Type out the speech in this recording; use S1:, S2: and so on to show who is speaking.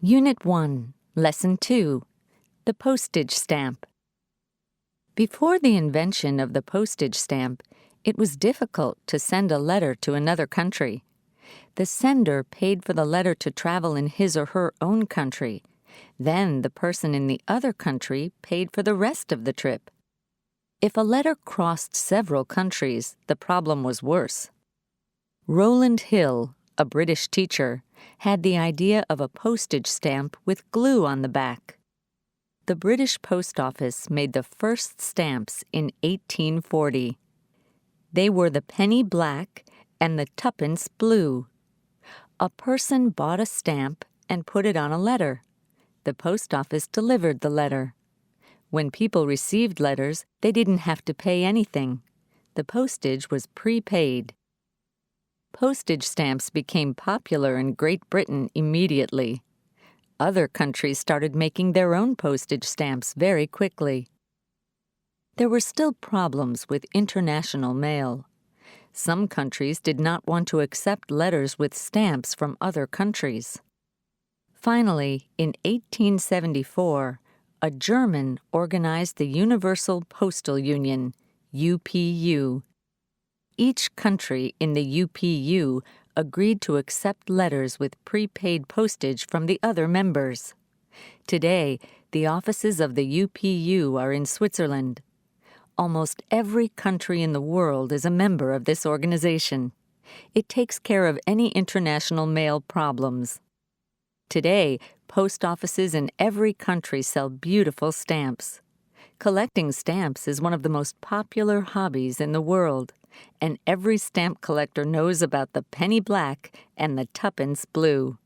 S1: Unit 1, Lesson 2, The Postage Stamp. Before the invention of the postage stamp, it was difficult to send a letter to another country. The sender paid for the letter to travel in his or her own country. Then the person in the other country paid for the rest of the trip. If a letter crossed several countries, the problem was worse. Rowland Hill, a British teacher, had the idea of a postage stamp with glue on the back. The British Post Office made the first stamps in 1840. They were the penny black and the tuppence blue. A person bought a stamp and put it on a letter. The post office delivered the letter. When people received letters, they didn't have to pay anything. The postage was prepaid. Postage stamps became popular in Great Britain immediately. Other countries started making their own postage stamps very quickly. There were still problems with international mail. Some countries did not want to accept letters with stamps from other countries. Finally, in 1874, a German organized the Universal Postal Union, UPU. Each country in the UPU agreed to accept letters with prepaid postage from the other members. Today, the offices of the UPU are in Switzerland. Almost every country in the world is a member of this organization. It takes care of any international mail problems. Today, post offices in every country sell beautiful stamps. Collecting stamps is one of the most popular hobbies in the world, and every stamp collector knows about the penny black and the tuppence blue.